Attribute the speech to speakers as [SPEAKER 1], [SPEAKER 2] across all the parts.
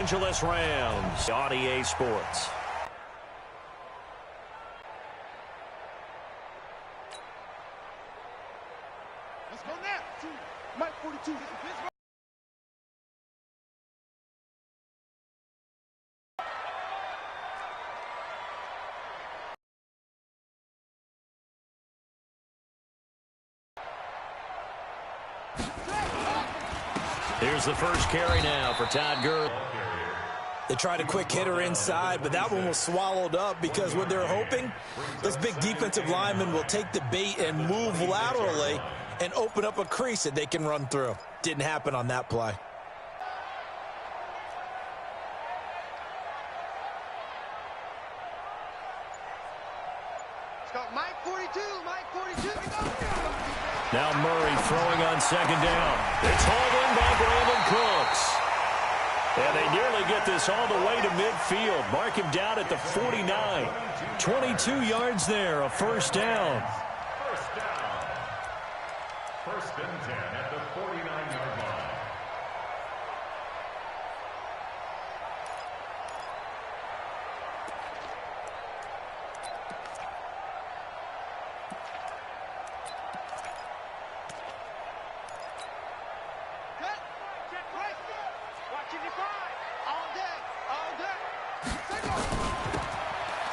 [SPEAKER 1] Angeles Rams on EA Sports.
[SPEAKER 2] Let's go now. Mike 42.
[SPEAKER 1] Here's the first carry now for Todd Gurley.
[SPEAKER 3] They tried a quick hitter inside, but that one was swallowed up because what they're hoping, those big defensive linemen will take the bait and move laterally and open up a crease that they can run through. Didn't happen on that play.
[SPEAKER 2] Let's go. Mike 42. Mike 42.
[SPEAKER 1] Now Murray throwing on second down. It's hauled in by Brandon Cooks. And they nearly get this all the way to midfield. Mark him down at the 49. 22 yards there, a first down.
[SPEAKER 4] First down. First and 10 at the 49-yard line.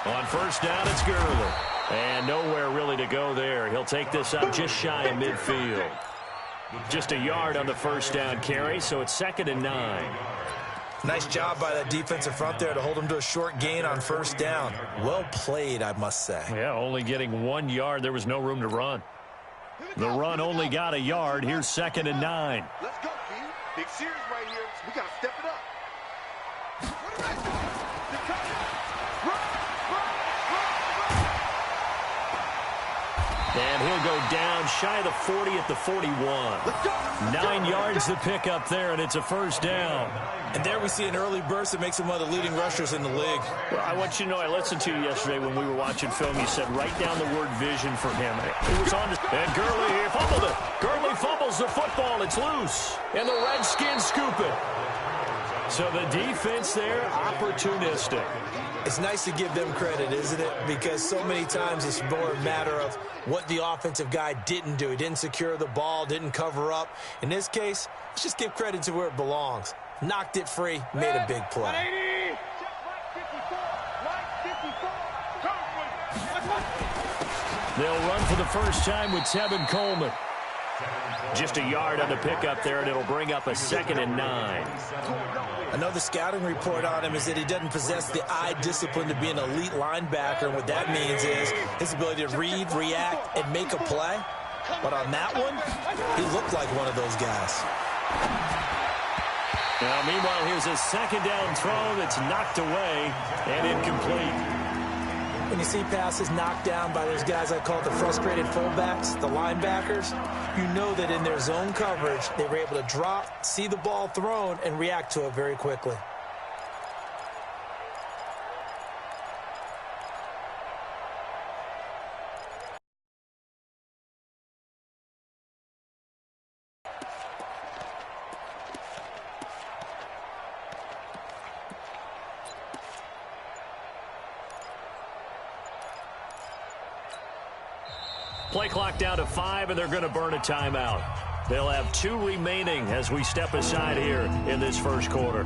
[SPEAKER 1] On first down, it's Gurley. And nowhere really to go there. He'll take this up just shy of midfield. Just a yard on the first down carry, so it's 2nd and 9.
[SPEAKER 3] Nice job by that defensive front there to hold him to a short gain on first down. Well played, I must say.
[SPEAKER 1] Yeah, only getting 1 yard. There was no room to run. The run only got a yard. Here's 2nd and 9.
[SPEAKER 2] Let's go, King. Big series right here. So we got to step it up.
[SPEAKER 1] And he'll go down shy of the 40 at the 41. 9 yards to pick up there, and it's a first down.
[SPEAKER 3] And there we see an early burst that makes him one of the leading rushers in the league.
[SPEAKER 1] Well, I want you to know, I listened to you yesterday when we were watching film. You said write down the word vision for him. It was on. And Gurley here fumbled it. Gurley fumbles the football. It's loose. And the Redskins scoop it. So the defense there, opportunistic.
[SPEAKER 3] It's nice to give them credit, isn't it? Because so many times it's more a matter of what the offensive guy didn't do. He didn't secure the ball, didn't cover up. In this case, let's just give credit to where it belongs. Knocked it free, made a big play.
[SPEAKER 1] They'll run for the first time with Tevin Coleman. Just a yard on the pickup there, and it'll bring up a 2nd and 9.
[SPEAKER 3] Another scouting report on him is that he doesn't possess the eye discipline to be an elite linebacker. And what that means is his ability to read, react, and make a play. But on that one, he looked like one of those guys.
[SPEAKER 1] Now, meanwhile, here's a 2nd down throw that's knocked away and incomplete.
[SPEAKER 3] When you see passes knocked down by those guys I call the frustrated fullbacks, the linebackers, you know that in their zone coverage, they were able to drop, see the ball thrown, and react to it very quickly.
[SPEAKER 1] Play clock down to 5, and they're going to burn a timeout. They'll have 2 remaining as we step aside here in this first quarter.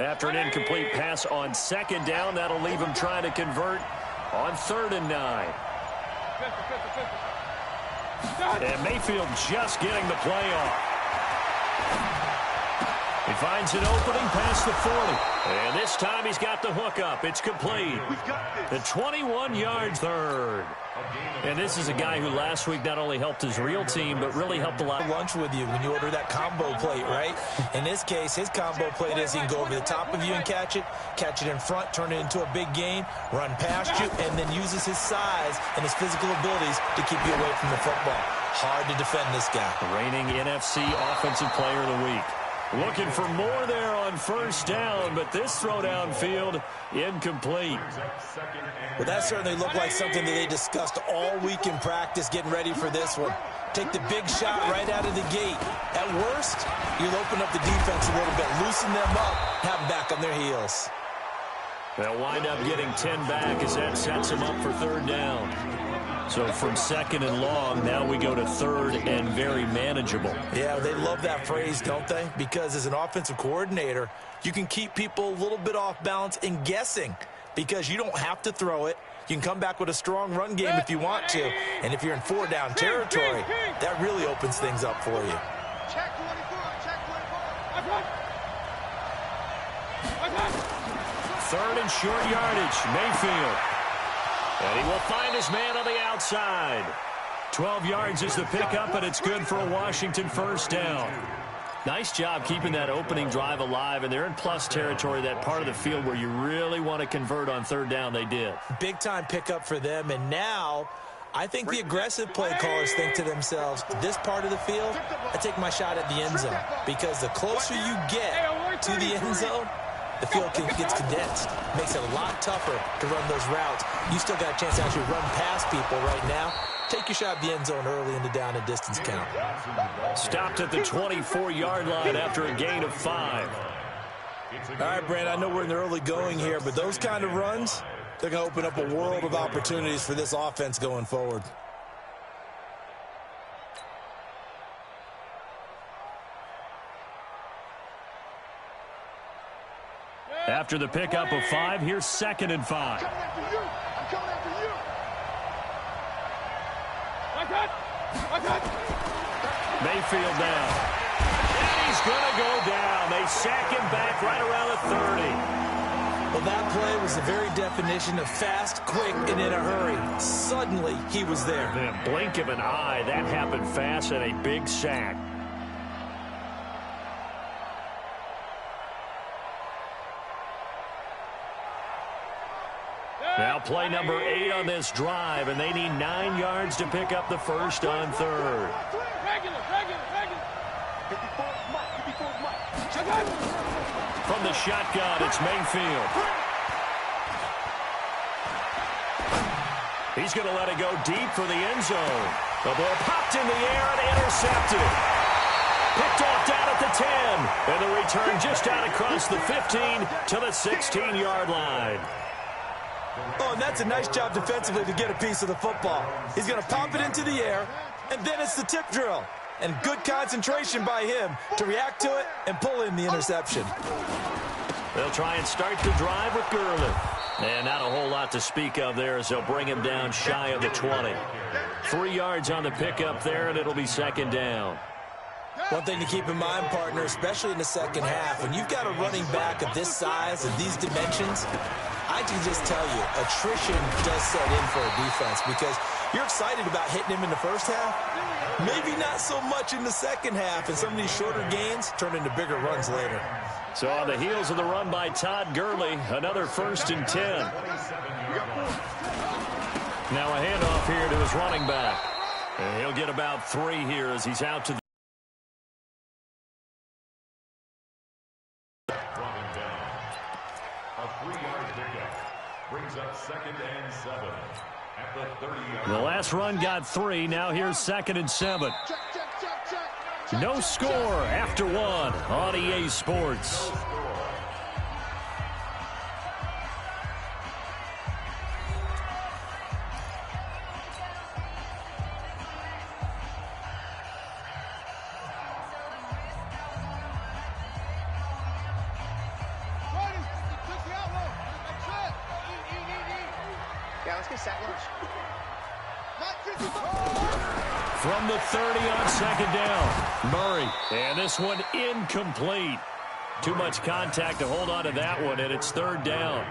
[SPEAKER 1] After an incomplete pass on 2nd down, that'll leave him trying to convert on 3rd and 9. And Mayfield just getting the play off. He finds an opening past the 40. And this time he's got the hook up. It's complete. The 21-yard third. And this is a guy who last week not only helped his real team, but really helped a lot.
[SPEAKER 3] Lunch with you when you order that combo plate, right? In this case, his combo plate is he can go over the top of you and catch it in front, turn it into a big gain, run past you, and then uses his size and his physical abilities to keep you away from the football. Hard to defend this guy.
[SPEAKER 1] The reigning NFC Offensive Player of the Week. Looking for more there on first down, but this throw downfield incomplete.
[SPEAKER 3] Well, that certainly looked like something that they discussed all week in practice, getting ready for this one. Take the big shot right out of the gate. At worst, you'll open up the defense a little bit, loosen them up, have them back on their heels.
[SPEAKER 1] They'll wind up getting 10 back as that sets them up for third down. So from second and long, now we go to third and very manageable.
[SPEAKER 3] Yeah, they love that phrase, don't they? Because as an offensive coordinator, you can keep people a little bit off balance and guessing because you don't have to throw it. You can come back with a strong run game if you want to. And if you're in four-down territory, that really opens things up for you.
[SPEAKER 2] Check 24, check 24.
[SPEAKER 1] Third and short yardage, Mayfield. And he will find his man on the outside. 12 yards is the pickup, and it's good for a Washington first down. Nice job keeping that opening drive alive, and they're in plus territory, that part of the field where you really want to convert on third down. They did.
[SPEAKER 3] Big-time pickup for them, and now I think the aggressive play callers think to themselves, this part of the field, I take my shot at the end zone, because the closer you get to the end zone, the field gets condensed. Makes it a lot tougher to run those routes. You still got a chance to actually run past people right now. Take your shot at the end zone early in the down and distance count.
[SPEAKER 1] Stopped at the 24-yard line after a gain of 5.
[SPEAKER 3] All right, Brand, I know we're in the early going here, but those kind of runs, they're going to open up a world of opportunities for this offense going forward.
[SPEAKER 1] After the pickup of 5, here's second and 5.
[SPEAKER 2] I'm coming after you.
[SPEAKER 1] Mayfield down. And he's going to go down. They sack him back right around the 30.
[SPEAKER 3] Well, that play was the very definition of fast, quick, and in a hurry. Suddenly, he was there.
[SPEAKER 1] The blink of an eye, that happened fast, and a big sack. Now play number 8 on this drive, and they need 9 yards to pick up the first on third. From the shotgun, it's Mayfield. He's going to let it go deep for the end zone. The ball popped in the air and intercepted. Picked off down at the 10. And the return just out across the 15 to the 16-yard line.
[SPEAKER 3] Oh, and that's a nice job defensively to get a piece of the football. He's going to pop it into the air, and then it's the tip drill. And good concentration by him to react to it and pull in the interception.
[SPEAKER 1] They'll try and start the drive with Gurley. And not a whole lot to speak of there as they'll bring him down shy of the 20. 3 yards on the pickup there, and it'll be second down.
[SPEAKER 3] One thing to keep in mind, partner, especially in the second half, when you've got a running back of this size and these dimensions, I can just tell you, attrition does set in for a defense because you're excited about hitting him in the first half. Maybe not so much in the second half, and some of these shorter gains turn into bigger runs later.
[SPEAKER 1] So on the heels of the run by Todd Gurley, another first and 10. Now a handoff here to his running back. And he'll get about 3 here as he's out to the The last run got 3. Now here's second and 7. No score after 1 on EA Sports. From the 30 on second down, Murray. And this one incomplete. Too much contact to hold on to that one, and it's third down.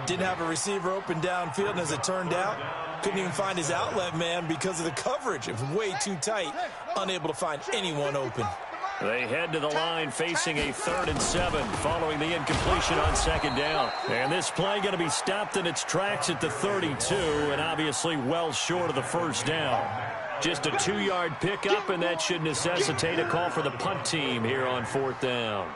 [SPEAKER 3] Didn't have a receiver open downfield, and as it turned out, couldn't even find his outlet man because of the coverage. It was way too tight, unable to find anyone open.
[SPEAKER 1] They head to the line facing a 3rd and 7 following the incompletion on second down. And this play going to be stopped in its tracks at the 32 and obviously well short of the first down. Just a 2-yard pickup, and that should necessitate a call for the punt team here on 4th down.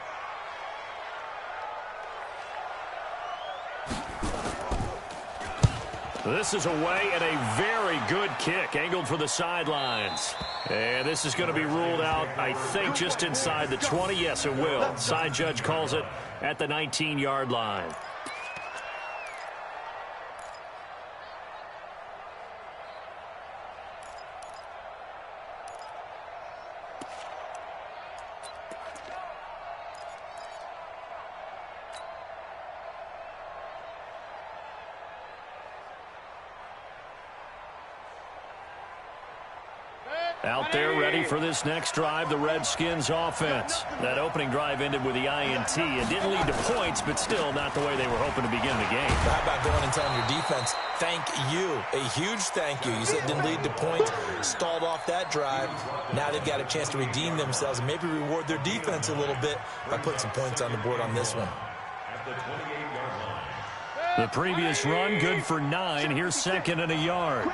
[SPEAKER 1] This is away and a very good kick angled for the sidelines. And this is going to be ruled out, I think, just inside the 20. Yes, it will. Side judge calls it at the 19-yard line. Out there ready for this next drive, the Redskins offense. That opening drive ended with the INT. It didn't lead to points, but still not the way they were hoping to begin the game.
[SPEAKER 3] How about going and telling your defense, thank you, a huge thank you. You said it didn't lead to points, stalled off that drive. Now they've got a chance to redeem themselves and maybe reward their defense a little bit by putting some points on the board on this one.
[SPEAKER 1] The previous run, good for 9. Here's 2nd and a yard.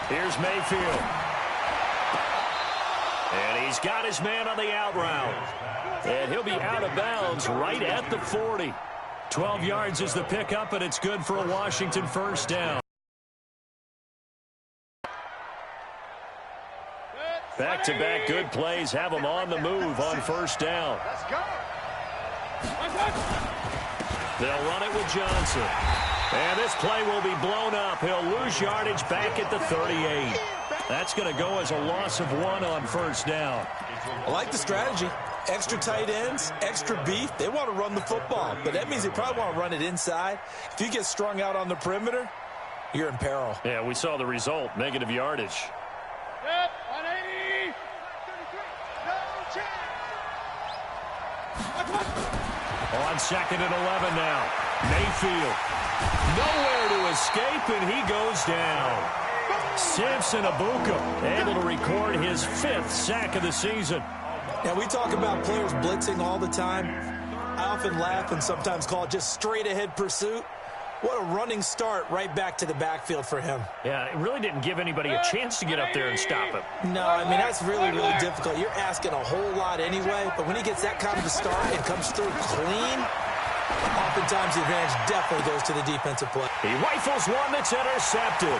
[SPEAKER 1] Here's Mayfield. And he's got his man on the out route. And he'll be out of bounds right at the 40. 12 yards is the pickup, and it's good for a Washington first down. Back-to-back good plays have them on the move on first down. They'll run it with Johnson. And this play will be blown up. He'll lose yardage back at the 38. That's going to go as a loss of 1 on first down.
[SPEAKER 3] I like the strategy. Extra tight ends, extra beef. They want to run the football, but that means they probably want to run it inside. If you get strung out on the perimeter, you're in peril.
[SPEAKER 1] Yeah, we saw the result, negative yardage.
[SPEAKER 2] Yep, 180.
[SPEAKER 1] On 2nd and 11 now. Mayfield. Nowhere to escape, and he goes down. Simpson Abuka able to record his 5th sack of the season.
[SPEAKER 3] Now, we talk about players blitzing all the time. I often laugh and sometimes call it just straight-ahead pursuit. What a running start right back to the backfield for him.
[SPEAKER 1] Yeah, it really didn't give anybody a chance to get up there and stop him.
[SPEAKER 3] No, I mean, that's really, really difficult. You're asking a whole lot anyway, but when he gets that kind of a start and comes through clean, oftentimes the advantage definitely goes to the defensive play.
[SPEAKER 1] He rifles one that's intercepted.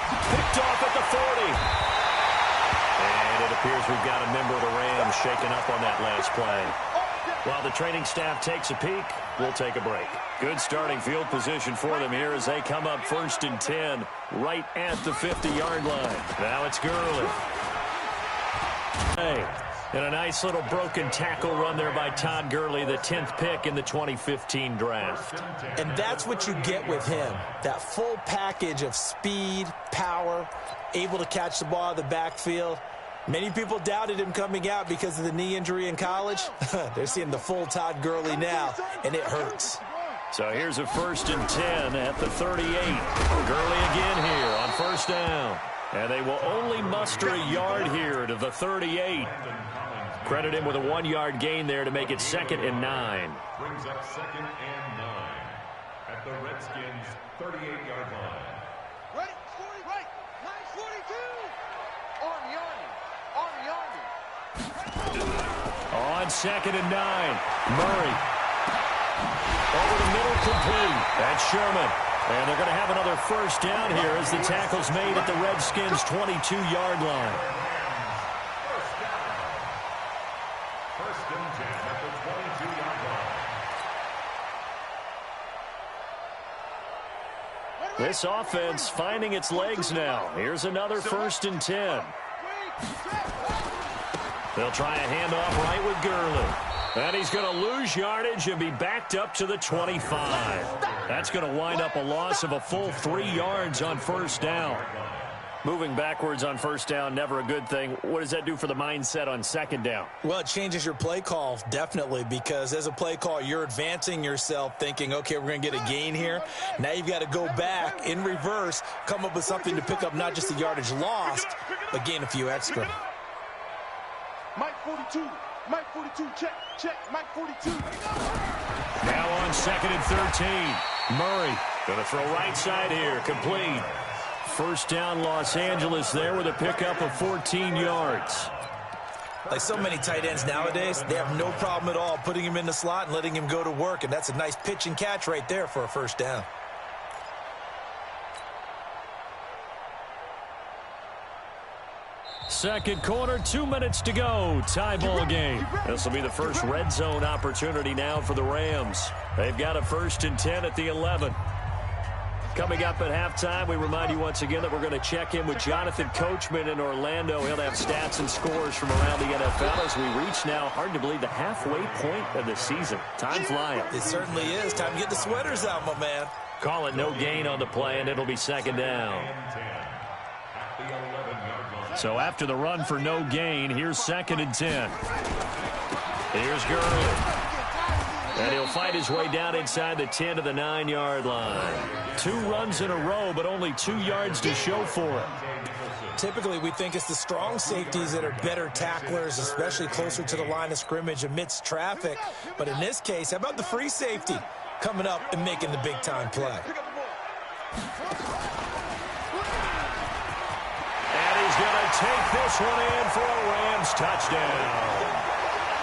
[SPEAKER 1] Picked off at the 40. And it appears we've got a member of the Rams shaken up on that last play. While the training staff takes a peek, we'll take a break. Good starting field position for them here as they come up 1st and 10 right at the 50-yard line. Now it's Gurley. Hey. And a nice little broken tackle run there by Todd Gurley, the 10th pick in the 2015 draft.
[SPEAKER 3] And that's what you get with him, that full package of speed, power, able to catch the ball out of the backfield. Many people doubted him coming out because of the knee injury in college. They're seeing the full Todd Gurley now, and it hurts.
[SPEAKER 1] So here's a 1st and 10 at the 38. Gurley again here on first down. And they will only muster a yard here to the 38. Credit him with a 1-yard gain there to make it 2nd and 9.
[SPEAKER 4] Brings up 2nd and 9 at the Redskins' 38-yard line.
[SPEAKER 2] Right, 40, right, 942. Army.
[SPEAKER 1] On 2nd and 9, Murray. Over the middle, complete. That's Sherman. And they're going to have another first down here as the tackle's made at the Redskins' 22-yard line.
[SPEAKER 4] First and 10 at the 22-yard line.
[SPEAKER 1] This offense finding its legs now. Here's another 1st and 10. They'll try a handoff right with Gurley. And he's going to lose yardage and be backed up to the 25. That's going to wind up a loss of a full 3 yards on first down. Moving backwards on first down, never a good thing. What does that do for the mindset on second down?
[SPEAKER 3] Well, it changes your play call, definitely, because as a play call, you're advancing yourself thinking, okay, we're going to get a gain here. Now you've got to go back in reverse, come up with something to pick up not just the yardage lost, but gain a few extra.
[SPEAKER 2] Mike 42. Mike 42. Check. Mike 42.
[SPEAKER 1] Now on 2nd and 13. Murray going to throw right side here. Complete. First down, Los Angeles there with a pickup of 14 yards.
[SPEAKER 3] Like so many tight ends nowadays, they have no problem at all putting him in the slot and letting him go to work, and that's a nice pitch and catch right there for a first down.
[SPEAKER 1] Second quarter, 2 minutes to go. Tie ball game. This will be the first red zone opportunity now for the Rams. They've got a 1st and 10 at the 11. Coming up at halftime, we remind you once again that we're going to check in with Jonathan Coachman in Orlando. He'll have stats and scores from around the NFL as we reach now, hard to believe, the halfway point of the season. Time flying.
[SPEAKER 3] It certainly is. Time to get the sweaters out, my man.
[SPEAKER 1] Call it no gain on the play, and it'll be second down. So after the run for no gain, here's 2nd and 10. Here's Gurley. And he'll fight his way down inside the 10 to the 9-yard line. 2 runs in a row, but only 2 yards to show for it.
[SPEAKER 3] Typically, we think it's the strong safeties that are better tacklers, especially closer to the line of scrimmage amidst traffic. But in this case, how about the free safety coming up and making the big-time play?
[SPEAKER 1] And he's going to take this one in for a Rams touchdown.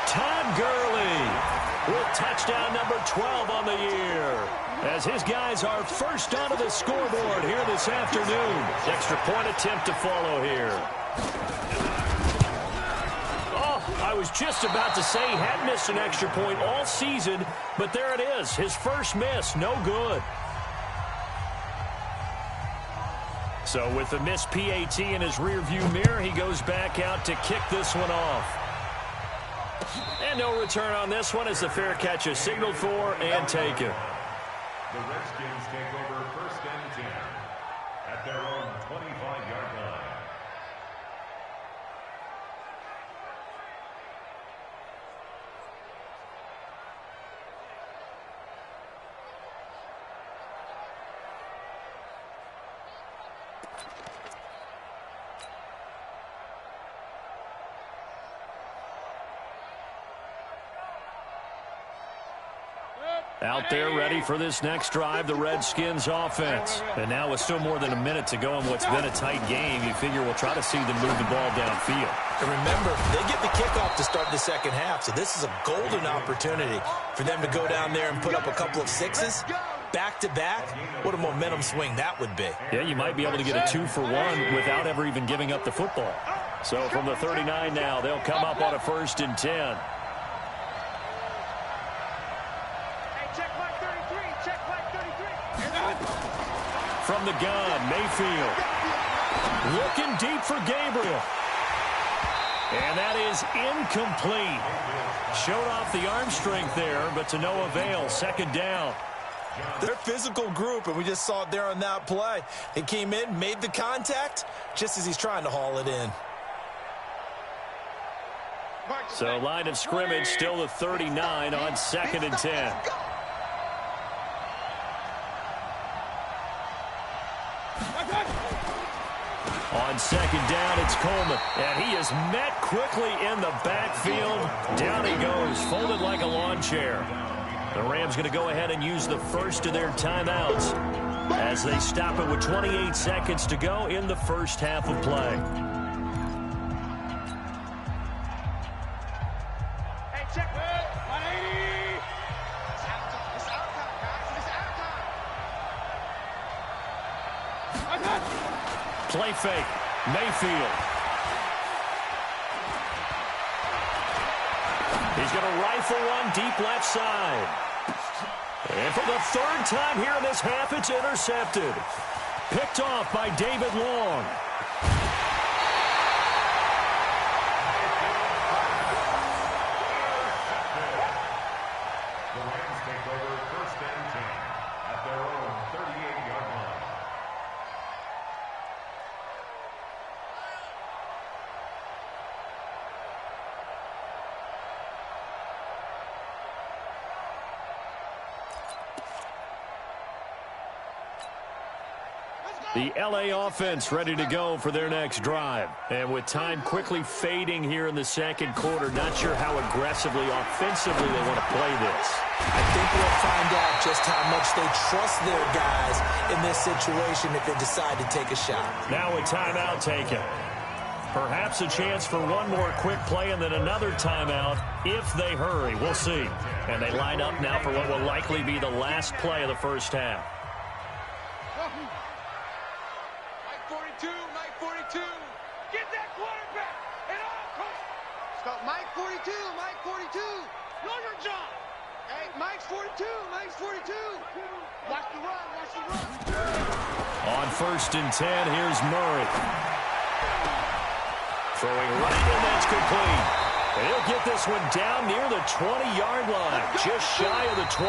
[SPEAKER 1] Todd Gurley with touchdown number 12 on the year, as his guys are first onto the scoreboard here this afternoon. Extra point attempt to follow here. Oh, I was just about to say he had missed an extra point all season, but there it is. His first miss, no good. So with the missed PAT in his rearview mirror, he goes back out to kick this one off. And no return on this one as the fair catch is signaled for and taken.
[SPEAKER 4] The Redskins take over 1st and 10 at their own 25-yard line.
[SPEAKER 1] Out there ready for this next drive, the Redskins offense. And now with still more than a minute to go in what's been a tight game, you figure we'll try to see them move the ball downfield.
[SPEAKER 3] And remember, they get the kickoff to start the second half, so this is a golden opportunity for them to go down there and put up a couple of sixes back-to-back. What a momentum swing that would be.
[SPEAKER 1] Yeah, you might be able to get a 2-for-1 without ever even giving up the football. So from the 39 now, they'll come up on a 1st and 10. From the gun, Mayfield. Looking deep for Gabriel. And that is incomplete. Showed off the arm strength there, but to no avail. Second down.
[SPEAKER 3] They're a physical group, and we just saw it there on that play. He came in, made the contact, just as he's trying to haul it in.
[SPEAKER 1] So line of scrimmage still the 39 on 2nd and 10. On second down, it's Coleman. And he is met quickly in the backfield. Down he goes, folded like a lawn chair. The Rams going to go ahead and use the first of their timeouts as they stop it with 28 seconds to go in the first half of play.
[SPEAKER 2] Hey, check it. 180. It's out time, guys. It's out time.
[SPEAKER 1] Play fake. Mayfield. He's going to rifle one deep left side. And for the 3rd time here in this half, it's intercepted. Picked off by David Long.
[SPEAKER 4] The Rams take over 1st and 10 at their own 38-yard line.
[SPEAKER 1] The LA offense ready to go for their next drive. And with time quickly fading here in the second quarter, not sure how aggressively, offensively they want to play this.
[SPEAKER 3] I think we'll find out just how much they trust their guys in this situation if they decide to take a shot.
[SPEAKER 1] Now a timeout taken. Perhaps a chance for one more quick play and then another timeout if they hurry. We'll see. And they line up now for what will likely be the last play of the first half.
[SPEAKER 2] Mike 42. Get that quarterback at all costs. Stop Mike 42. Mike 42. Know your job. Hey, Mike's 42. Mike's 42. Watch the run. Watch the run.
[SPEAKER 1] On 1st and 10, here's Murray. Throwing right, and that's complete. And he'll get this one down near the 20-yard line, just shy of the 20.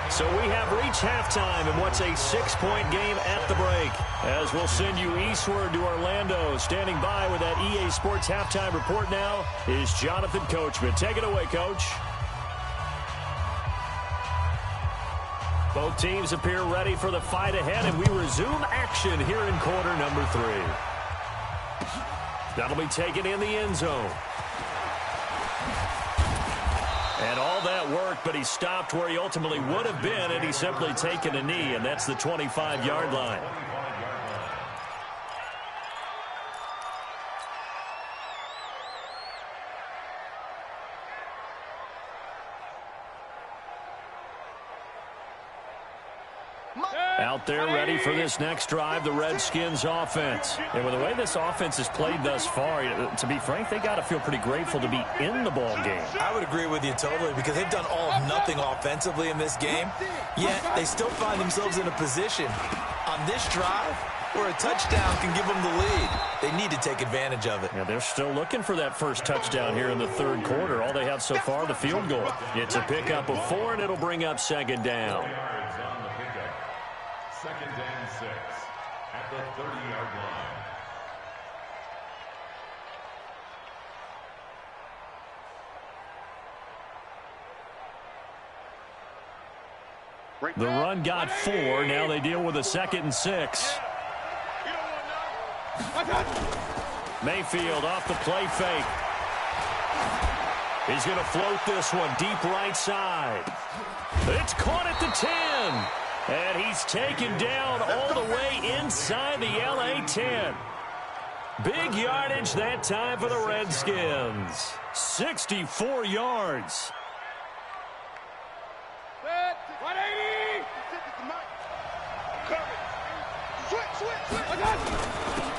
[SPEAKER 1] So we have reached halftime in what's a 6-point game at the break. As we'll send you eastward to Orlando. Standing by with that EA Sports halftime report now is Jonathan Coachman. Take it away, Coach. Both teams appear ready for the fight ahead, and we resume action here in quarter number 3. That'll be taken in the end zone. And all that worked, but he stopped where he ultimately would have been, and he's simply taken a knee, and that's the 25-yard line. Out there ready for this next drive, the Redskins offense. And with the way this offense has played thus far, to be frank, they got to feel pretty grateful to be in the ball game.
[SPEAKER 3] I would agree with you totally, because they've done all of nothing offensively in this game, yet they still find themselves in a position on this drive where a touchdown can give them the lead. They need to take advantage of it.
[SPEAKER 1] Yeah, they're still looking for that first touchdown here in the third quarter. All they have so far, the field goal. It's a pickup of 4, and it'll bring up 2nd down.
[SPEAKER 4] 2nd and 6 at the 30-yard line.
[SPEAKER 1] The run got 4. Now they deal with a 2nd and 6. Mayfield off the play fake. He's going to float this one deep right side. It's caught at the 10. And he's taken down all the way inside the LA 10. Big yardage that time for the Redskins. 64 yards.
[SPEAKER 2] 180.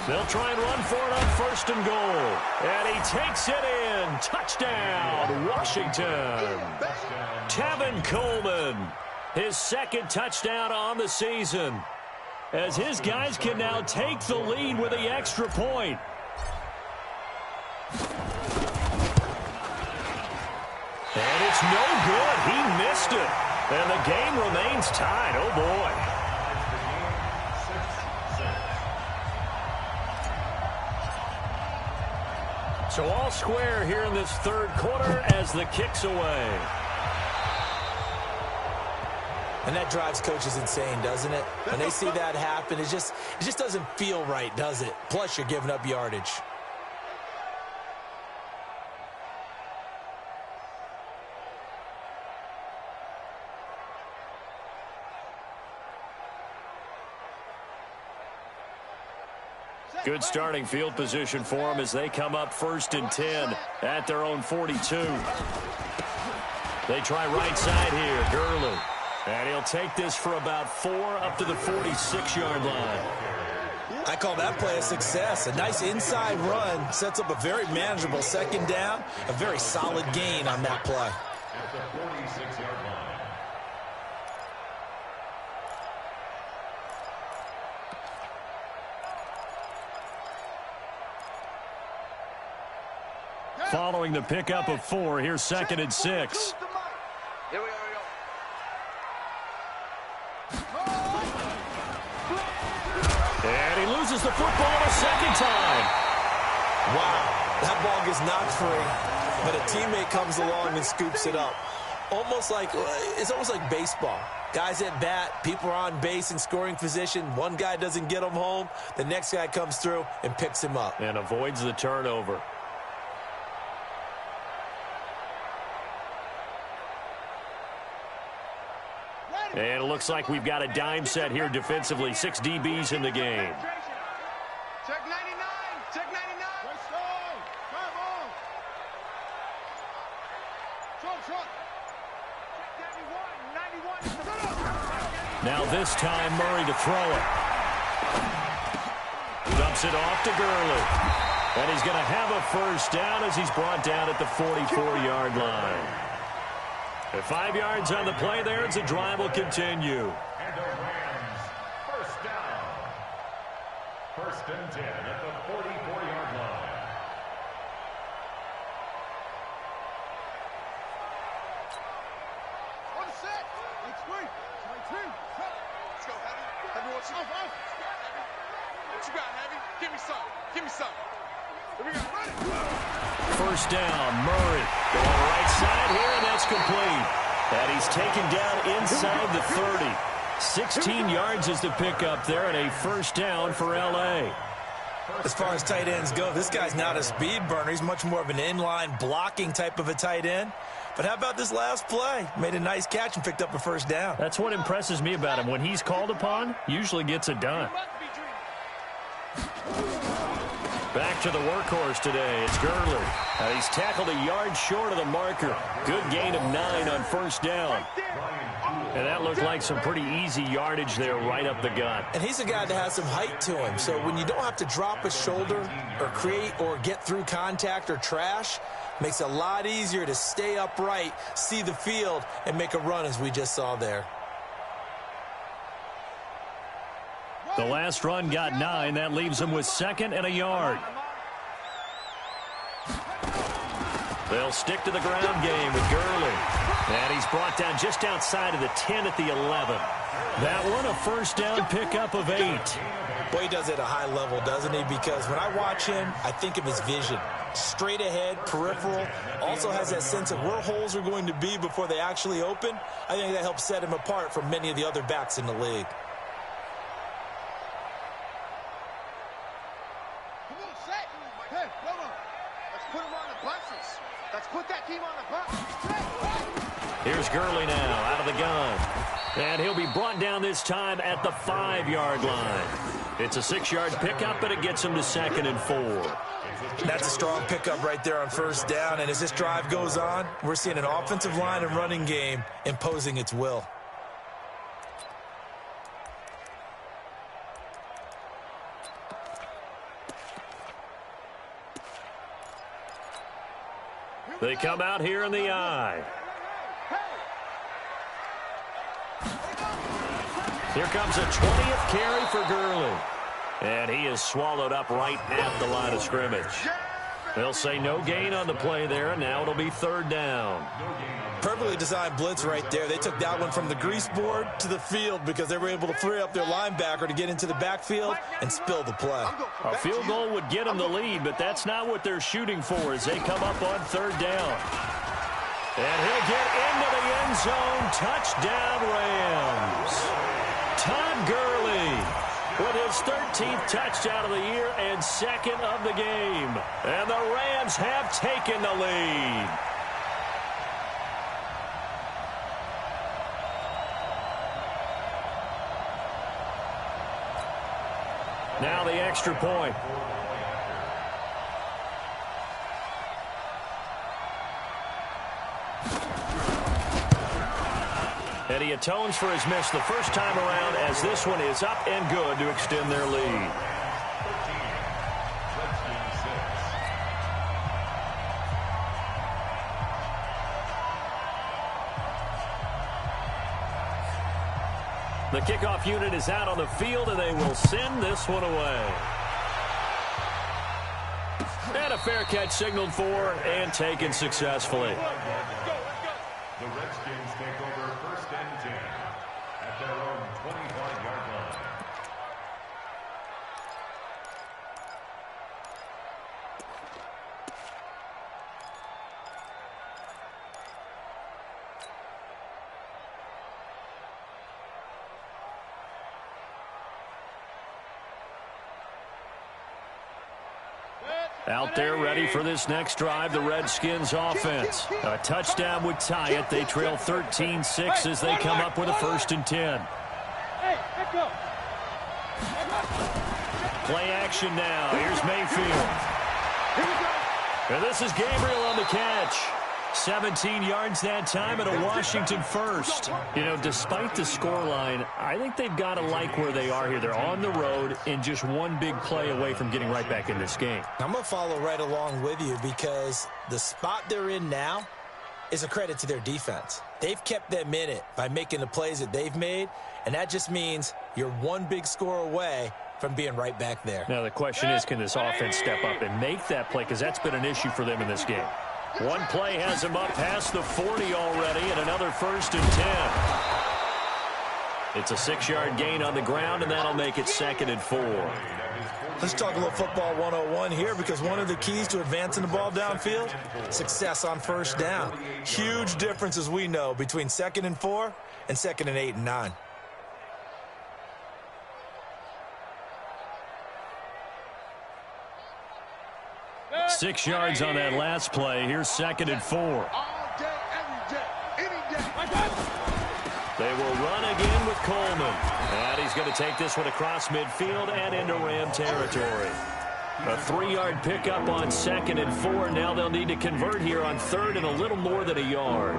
[SPEAKER 1] They'll try and run for it on 1st and goal. And he takes it in. Touchdown, Washington. Tevin Coleman. His 2nd touchdown on the season, as his guys can now take the lead with the extra point. And it's no good. He missed it. And the game remains tied. Oh, boy. So all square here in this third quarter as the kick's away.
[SPEAKER 3] And that drives coaches insane, doesn't it? When they see that happen, it just doesn't feel right, does it? Plus, you're giving up yardage.
[SPEAKER 1] Good starting field position for them as they come up 1st and 10 at their own 42. They try right side here, Gurley. And he'll take this for about 4 up to the 46-yard line.
[SPEAKER 3] I call that play a success. A nice inside run sets up a very manageable 2nd down. A very solid gain on that play.
[SPEAKER 4] At the 46-yard line.
[SPEAKER 1] Following the pickup of 4, here's 2nd and 6.
[SPEAKER 2] Here we go.
[SPEAKER 1] And he loses the football a 2nd time.
[SPEAKER 3] Wow, that ball gets knocked free, but a teammate comes along and scoops it up. It's almost like baseball. Guys at bat, people are on base in scoring position. One guy doesn't get him home. The next guy comes through and picks him up.
[SPEAKER 1] And avoids the turnover. And it looks like we've got a dime set here defensively. 6 DBs in the game.
[SPEAKER 2] Check 99. Check 99.
[SPEAKER 1] Now this time Murray to throw it. Dumps it off to Gurley. And he's going to have a first down as he's brought down at the 44-yard line. At 5 yards on the play there, as the drive will continue.
[SPEAKER 4] And the Rams, first down. First and 10 at the 44-yard line.
[SPEAKER 2] On set. Let's wait. My team. Let's go, Heavy. Heavy, what's up? What you got, Heavy? Give me some. Give me some. Here we go. Run it.
[SPEAKER 1] First down, Murray. Going right side here, and that's complete. And he's taken down inside the 30. 16 yards is the pickup there, and a first down for L.A.
[SPEAKER 3] As far as tight ends go, this guy's not a speed burner. He's much more of an inline blocking type of a tight end. But how about this last play? Made a nice catch and picked up a first down.
[SPEAKER 1] That's what impresses me about him. When he's called upon, usually gets it done. Back to the workhorse today. It's Gurley. He's tackled a yard short of the marker. Good gain of 9 on first down. And that looked like some pretty easy yardage there right up the gut.
[SPEAKER 3] And he's a guy that has some height to him. So when you don't have to drop a shoulder or create or get through contact or trash, makes it a lot easier to stay upright, see the field, and make a run as we just saw there.
[SPEAKER 1] The last run got 9. That leaves him with 2nd and a yard. They'll stick to the ground game with Gurley. And he's brought down just outside of the 10 at the 11. That one, a first down pickup of 8.
[SPEAKER 3] Boy, he does it at a high level, doesn't he? Because when I watch him, I think of his vision. Straight ahead, peripheral, also has that sense of where holes are going to be before they actually open. I think that helps set him apart from many of the other backs in the league.
[SPEAKER 2] Put that team on the bus.
[SPEAKER 1] Here's Gurley now out of the gun. And he'll be brought down this time at the 5-yard line. It's a 6-yard pickup, but it gets him to 2nd and 4.
[SPEAKER 3] That's a strong pickup right there on first down. And as this drive goes on, we're seeing an offensive line and running game imposing its will.
[SPEAKER 1] They come out here in the I. Here comes a 20th carry for Gurley. And he is swallowed up right at the line of scrimmage. They'll say no gain on the play there, and now it'll be 3rd down.
[SPEAKER 3] Perfectly designed blitz right there. They took that one from the grease board to the field because they were able to free up their linebacker to get into the backfield and spill the play.
[SPEAKER 1] A field goal would get them the lead, but that's not what they're shooting for as they come up on 3rd down. And he'll get into the end zone. Touchdown, Rams. Todd Gurley with his 13th touchdown of the year and 2nd of the game. And the Rams have taken the lead. Now the extra point. And he atones for his miss the first time around as this one is up and good to extend their lead. The kickoff unit is out on the field, and they will send this one away. And a fair catch signaled for and taken successfully.
[SPEAKER 4] The Redskins take over 1st and 10 at their own 25-yard line.
[SPEAKER 1] Out there ready for this next drive, the Redskins offense. A touchdown would tie it. They trail 13-6 as they come up with a 1st and 10. Play action now. Here's Mayfield. And this is Gabriel on the catch. 17 yards that time and a Washington first. You know, despite the scoreline, I think they've got to like where they are here. They're on the road and just one big play away from getting right back in this game.
[SPEAKER 3] I'm going to follow right along with you because the spot they're in now is a credit to their defense. They've kept them in it by making the plays that they've made, and that just means you're one big score away from being right back there.
[SPEAKER 1] Now, the question is, can this offense step up and make that play? Because that's been an issue for them in this game. One play has him up past the 40 already, and another 1st and 10. It's a 6-yard gain on the ground, and that'll make it 2nd and 4.
[SPEAKER 3] Let's talk a little football 101 here, because one of the keys to advancing the ball downfield, success on 1st down. Huge difference, as we know, between 2nd and 4 and 2nd and 8 and 9.
[SPEAKER 1] Six yards on that last play. Here's 2nd and 4.
[SPEAKER 2] All day, every day, any day.
[SPEAKER 1] They will run again with Coleman. And he's going to take this one across midfield and into Ram territory. A 3-yard pickup on 2nd and 4. Now they'll need to convert here on 3rd and a little more than a yard.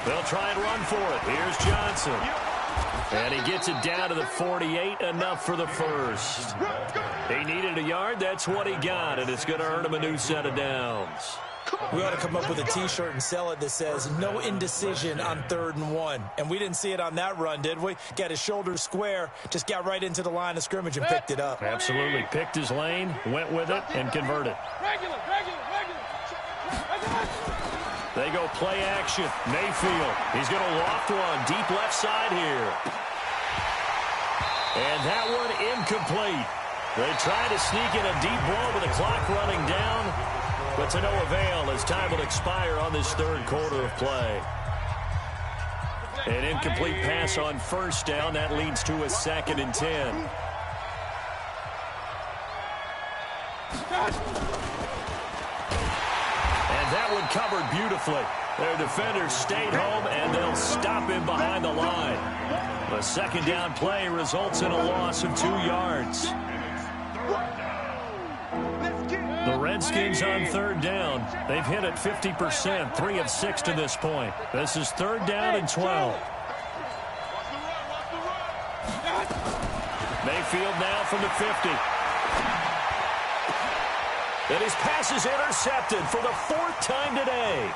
[SPEAKER 1] They'll try and run for it. Here's Johnson. And he gets it down to the 48, enough for the first. He needed a yard. That's what he got, and it's going to earn him a new set of downs.
[SPEAKER 3] We ought to come up with a T-shirt and sell it that says, no indecision on 3rd and 1. And we didn't see it on that run, did we? Got his shoulders square, just got right into the line of scrimmage and picked it up.
[SPEAKER 1] Absolutely. Picked his lane, went with it, and converted. They go play action. Mayfield. He's going to loft one. Deep left side here. And that one incomplete. They try to sneak in a deep ball with the clock running down. But to no avail as time will expire on this 3rd quarter of play. An incomplete pass on 1st down. That leads to a 2nd and 10. That one covered beautifully. Their defenders stayed home, and they'll stop him behind the line. The 2nd down play results in a loss of 2 yards. The Redskins on 3rd down. They've hit it 50%, 3 of 6 to this point. This is 3rd down and 12. Mayfield now from the 50. And his pass is intercepted for the 4th time today.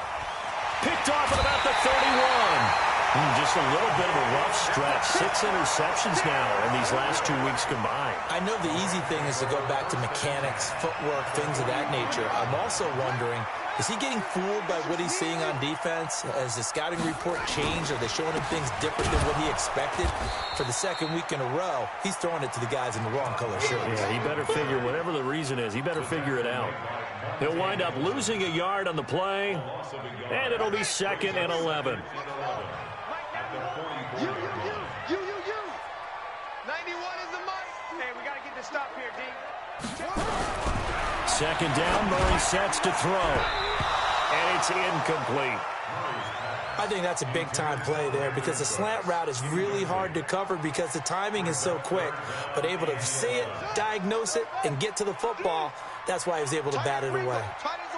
[SPEAKER 1] Picked off at about the 31. Just a little bit of a rough stretch. 6 interceptions now in these last 2 weeks combined.
[SPEAKER 3] I know the easy thing is to go back to mechanics, footwork, things of that nature. I'm also wondering, is he getting fooled by what he's seeing on defense? Has the scouting report changed? Are they showing him things different than what he expected? For the 2nd week in a row, he's throwing it to the guys in the wrong color shirts.
[SPEAKER 1] Yeah, he better figure, whatever the reason is, he better figure it out. He'll wind up losing a yard on the play, and it'll be 2nd and 11.
[SPEAKER 2] You. 91 is the mic. Hey, we got to get this stop here, D.
[SPEAKER 1] 2nd down, Murray sets to throw. And it's incomplete.
[SPEAKER 3] I think that's a big-time play there because the slant route is really hard to cover because the timing is so quick. But able to see it, diagnose it, and get to the football, that's why he was able to bat it away.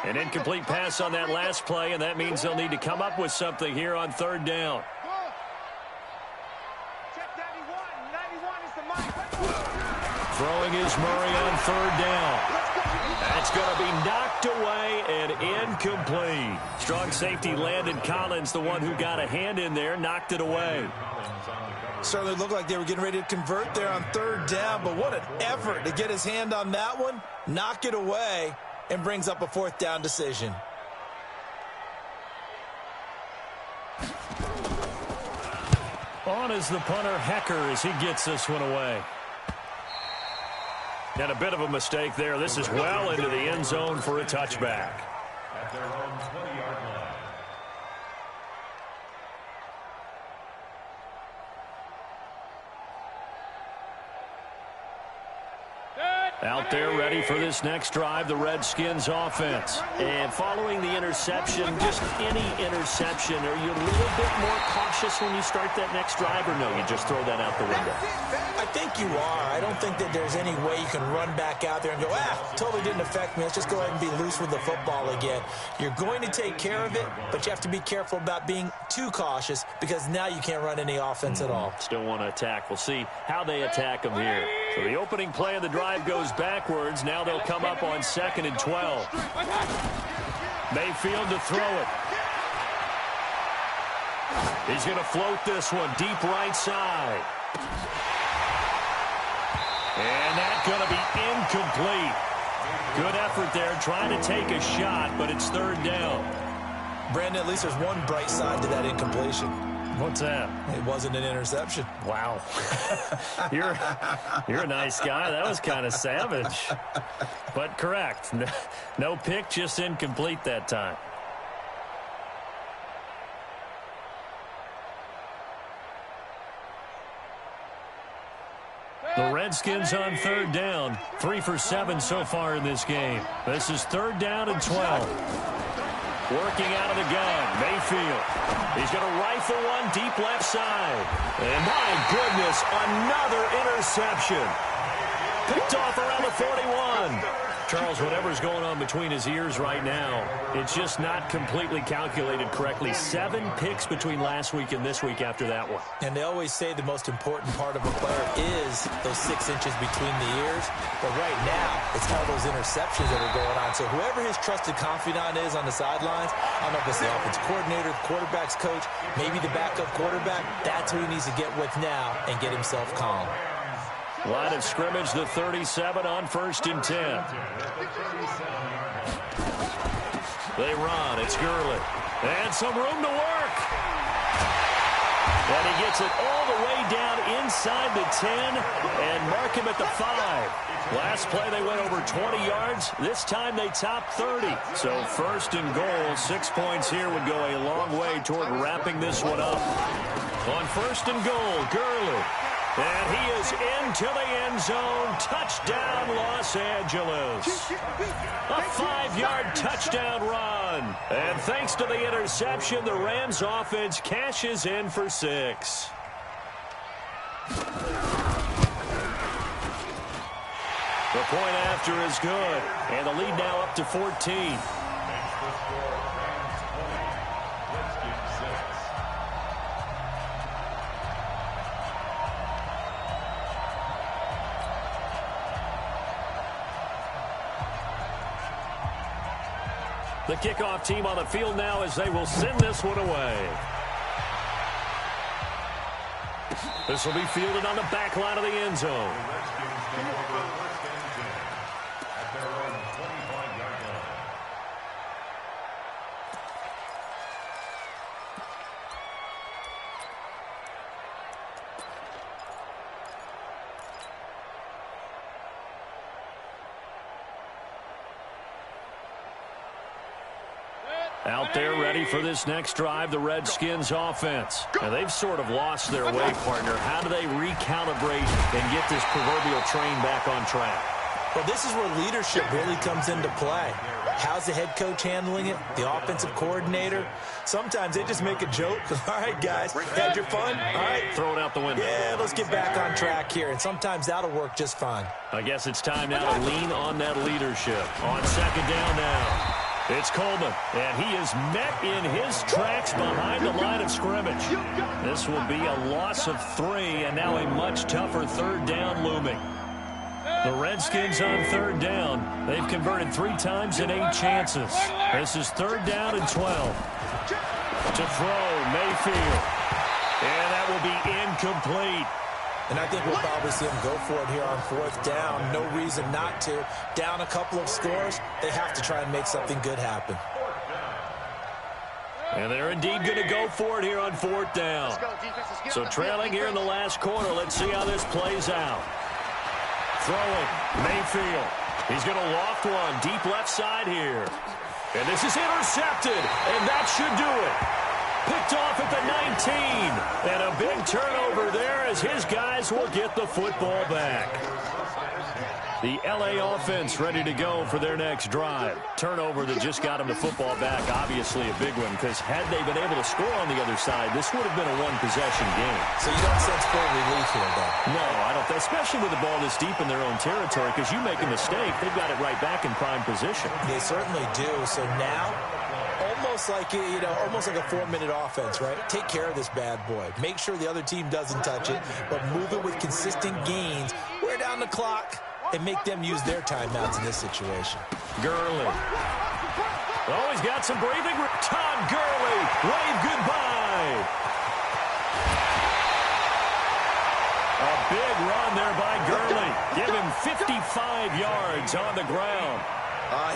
[SPEAKER 1] An incomplete pass on that last play, and that means they'll need to come up with something here on 3rd down. Throwing is Murray on 3rd down. That's going to be knocked away and incomplete. Strong safety Landon Collins, the one who got a hand in there, knocked it away.
[SPEAKER 3] Certainly looked like they were getting ready to convert there on 3rd down, but what an effort to get his hand on that one, knock it away, and brings up a 4th down decision.
[SPEAKER 1] On is the punter, Hecker, as he gets this one away. And a bit of a mistake there. This is well into the end zone for a touchback.
[SPEAKER 4] At their own 20-yard line.
[SPEAKER 1] Out there ready for this next drive, the Redskins offense. And following the interception, just any interception, are you a little bit more cautious when you start that next drive, or no, you just throw that out the window?
[SPEAKER 3] I think you are. I don't think that there's any way you can run back out there and go, totally didn't affect me. Let's just go ahead and be loose with the football again. You're going to take care of it, but you have to be careful about being too cautious because now you can't run any offense at all.
[SPEAKER 1] Still want to attack. We'll see how they attack them here. So the opening play of the drive goes backwards. Now they'll come up on 2nd and 12. Mayfield to throw it. He's going to float this one deep right side. And that's going to be incomplete. Good effort there trying to take a shot, but it's 3rd down.
[SPEAKER 3] Brandon, at least there's one bright side to that incompletion.
[SPEAKER 1] What's that?
[SPEAKER 3] It wasn't an interception.
[SPEAKER 1] Wow. You're a nice guy. That was kind of savage. But correct. No pick, just incomplete that time. The Redskins on 3rd down. 3 for 7 so far in this game. This is 3rd down and 12. Working out of the gun, Mayfield. He's going to rifle one deep left side. And my goodness, another interception. Picked off around the 41. Charles, whatever's going on between his ears right now, it's just not completely calculated correctly. 7 picks between last week and this week after that one.
[SPEAKER 3] And they always say the most important part of a player is those 6 inches between the ears. But right now, it's all those interceptions that are going on. So whoever his trusted confidant is on the sidelines, I don't know if it's the offensive coordinator, the quarterback's coach, maybe the backup quarterback, that's who he needs to get with now and get himself calm.
[SPEAKER 1] Line of scrimmage, the 37 on 1st and 10. They run. It's Gurley. And some room to work. And he gets it all the way down inside the 10 and mark him at the 5. Last play, they went over 20 yards. This time, they topped 30. So 1st and goal, 6 points here would go a long way toward wrapping this one up. On 1st and goal, Gurley. And he is into the end zone. Touchdown, Los Angeles. A 5-yard touchdown run. And thanks to the interception, the Rams offense cashes in for 6. The point after is good. And the lead now up to 14. The kickoff team on the field now as they will send this one away. This will be fielded on the back line of the end zone. Out there ready for this next drive, the Redskins offense. Now they've sort of lost their way, partner. How do they recalibrate and get this proverbial train back on track?
[SPEAKER 3] Well, this is where leadership really comes into play. How's the head coach handling it? The offensive coordinator? Sometimes they just make a joke. All right, guys, had your fun? All right.
[SPEAKER 1] Throw it out the window.
[SPEAKER 3] Yeah, let's get back on track here. And sometimes that'll work just fine.
[SPEAKER 1] I guess it's time now to lean on that leadership. On 2nd down now. It's Coleman, and he is met in his tracks behind the line of scrimmage. This will be a loss of 3, and now a much tougher 3rd down looming. The Redskins on 3rd down. They've converted 3 times in 8 chances. This is 3rd down and 12. To throw, Mayfield. And that will be incomplete.
[SPEAKER 3] And I think we'll probably see them go for it here on 4th down. No reason not to. Down a couple of scores, they have to try and make something good happen.
[SPEAKER 1] And they're indeed going to go for it here on 4th down. So trailing here in the last quarter. Let's see how this plays out. Throwing, Mayfield. He's going to loft one deep left side here. And this is intercepted, and that should do it. Picked off at the 19. And a big turnover there as his guys will get the football back. The L.A. offense ready to go for their next drive. Turnover that just got them the football back, obviously a big one, because had they been able to score on the other side, this would have been a one-possession game.
[SPEAKER 3] So you don't sense full relief here, though?
[SPEAKER 1] No, I don't. Especially with the ball this deep in their own territory, because you make a mistake, they've got it right back in prime position.
[SPEAKER 3] They certainly do. So now, almost like a 4-minute offense, right? Take care of this bad boy. Make sure the other team doesn't touch it, but move it with consistent gains. Wear down the clock and make them use their timeouts in this situation.
[SPEAKER 1] Gurley. Oh, he's got some breathing room. Todd Gurley, wave goodbye. A big run there by Gurley. Give him 55 yards on the ground.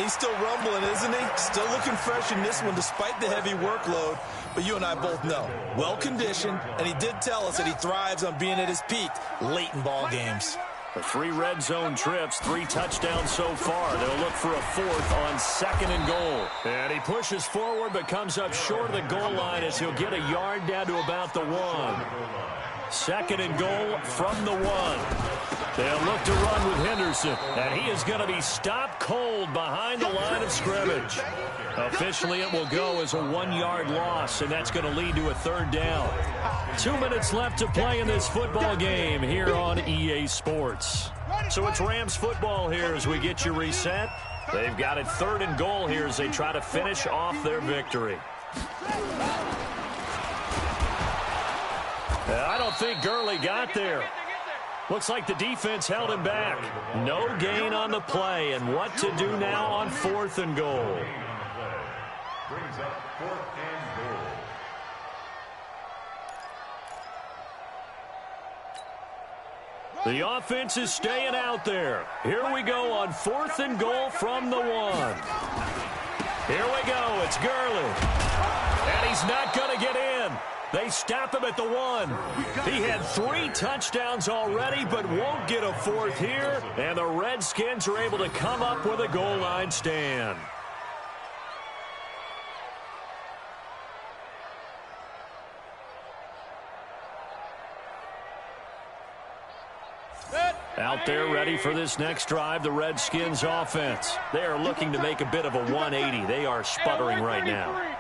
[SPEAKER 3] He's still rumbling, isn't he? Still looking fresh in this one despite the heavy workload. But you and I both know, well-conditioned, and he did tell us that he thrives on being at his peak late in ball games.
[SPEAKER 1] The 3 red zone trips, 3 touchdowns so far. They'll look for a 4th on 2nd and goal. And he pushes forward but comes up short of the goal line as he'll get a yard down to about the 1. 2nd and goal from the 1. They'll look to run with Henderson, and he is going to be stopped cold behind the line of scrimmage. Officially, it will go as a 1-yard loss, and that's going to lead to a 3rd down. 2 minutes left to play in this football game here on EA Sports. So it's Rams football here as we get you reset. They've got it 3rd and goal here as they try to finish off their victory. I don't think Gurley got there. Looks like the defense held him back. No gain on the play, and what to do now on 4th and goal.
[SPEAKER 4] Brings up 4th and goal.
[SPEAKER 1] The offense is staying out there. Here we go on 4th and goal from the 1. Here we go. It's Gurley. And he's not going to get in. They stop him at the 1. He had 3 touchdowns already, but won't get a 4th here. And the Redskins are able to come up with a goal line stand. Out there ready for this next drive, the Redskins offense. They are looking to make a bit of a 180. They are sputtering right now.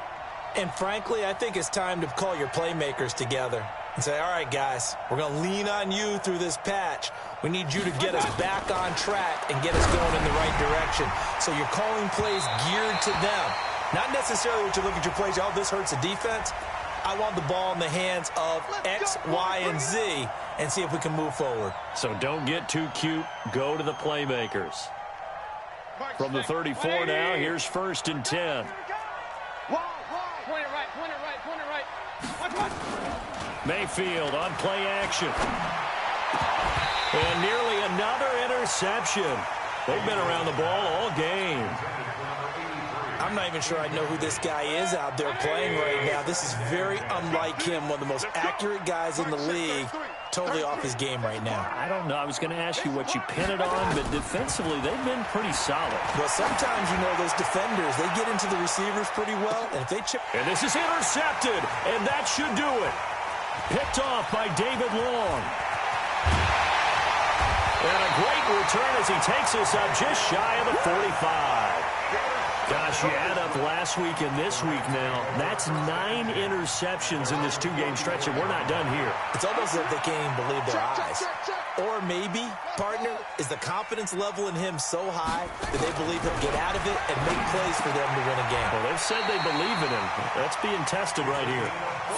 [SPEAKER 3] And frankly, I think it's time to call your playmakers together and say, all right, guys, we're going to lean on you through this patch. We need you to get us back on track and get us going in the right direction. So you're calling plays geared to them. Not necessarily what you look at your plays, oh, this hurts the defense. I want the ball in the hands of X, Y, and Z and see if we can move forward.
[SPEAKER 1] So don't get too cute. Go to the playmakers. From the 34 now, here's 1st and 10. Mayfield on play action. And nearly another interception. They've been around the ball all game.
[SPEAKER 3] I'm not even sure I know who this guy is out there playing right now. This is very unlike him, one of the most accurate guys in the league. Totally off his game right now.
[SPEAKER 1] I don't know. I was going to ask you what you pin it on, but defensively, they've been pretty solid.
[SPEAKER 3] Well, sometimes, you know, those defenders, they get into the receivers pretty well, and if they chip...
[SPEAKER 1] And this is intercepted, and that should do it. Picked off by David Long. And a great return as he takes us up just shy of the 45. Gosh, you add up last week and this week now. That's 9 interceptions in this 2-game stretch, and we're not done here.
[SPEAKER 3] It's almost like they can't even believe their eyes. Or maybe, partner, is the confidence level in him so high that they believe he'll get out of it and make plays for them to win a game.
[SPEAKER 1] Well, they've said they believe in him. That's being tested right here.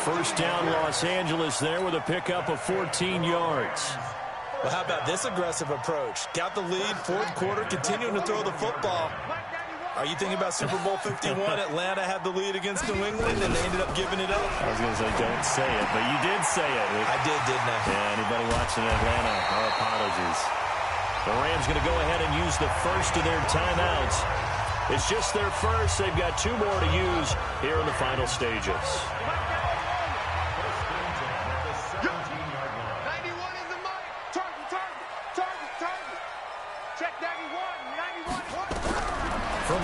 [SPEAKER 1] 1st down, Los Angeles there with a pickup of 14 yards.
[SPEAKER 3] Well, how about this aggressive approach? Got the lead, 4th quarter, continuing to throw the football. Are you thinking about Super Bowl 51? Atlanta had the lead against New England, and they ended up giving it up.
[SPEAKER 1] I was going to say, don't say it, but you did say it.
[SPEAKER 3] I did, didn't I?
[SPEAKER 1] Yeah, anybody watching Atlanta, our apologies. The Rams going to go ahead and use the first of their timeouts. It's just their first. They've got 2 more to use here in the final stages.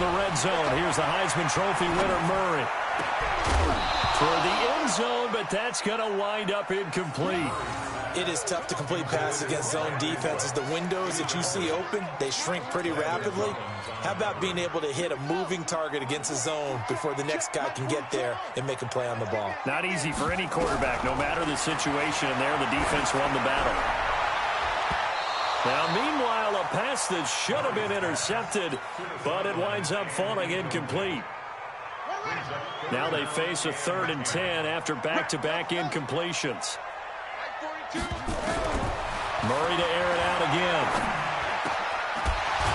[SPEAKER 1] the red zone. Here's the Heisman Trophy winner, Murray. For the end zone, but that's going to wind up incomplete.
[SPEAKER 3] It is tough to complete passes against zone defenses. The windows that you see open, they shrink pretty rapidly. How about being able to hit a moving target against a zone before the next guy can get there and make a play on the ball?
[SPEAKER 1] Not easy for any quarterback, no matter the situation, and there the defense won the battle. Now, meanwhile, a pass that should have been intercepted, but it winds up falling incomplete. Now they face a 3rd and 10 after back-to-back incompletions. Murray to air it out again.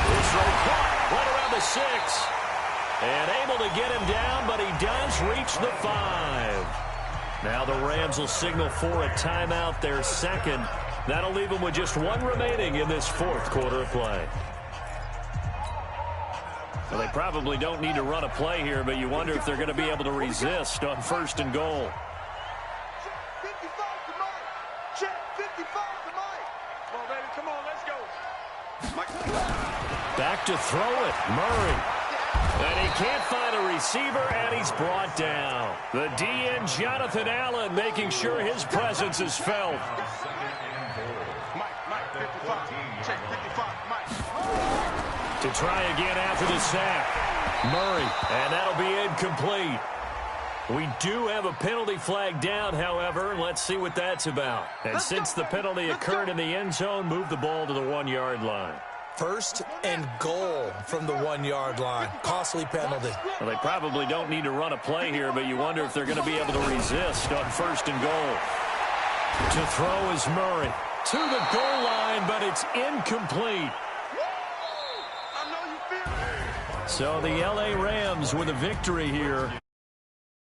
[SPEAKER 1] This throw caught right around the 6. And able to get him down, but he does reach the 5. Now the Rams will signal for a timeout, their second. That'll leave them with just 1 remaining in this 4th quarter of play. Well, they probably don't need to run a play here, but you wonder if they're going to be able to resist on 1st and goal. Back to throw it, Murray. And he can't find a receiver, and he's brought down. The DN, Jonathan Allen, making sure his presence is felt. To try again after the sack. Murray, and that'll be incomplete. We do have a penalty flag down, however. Let's see what that's about. And since the penalty occurred in the end zone, move the ball to the 1-yard line.
[SPEAKER 3] 1st and goal from the 1-yard line. Costly penalty.
[SPEAKER 1] Well, they probably don't need to run a play here, but you wonder if they're going to be able to resist on 1st and goal. To throw is Murray. To the goal line, but it's incomplete. So the LA Rams with a victory here.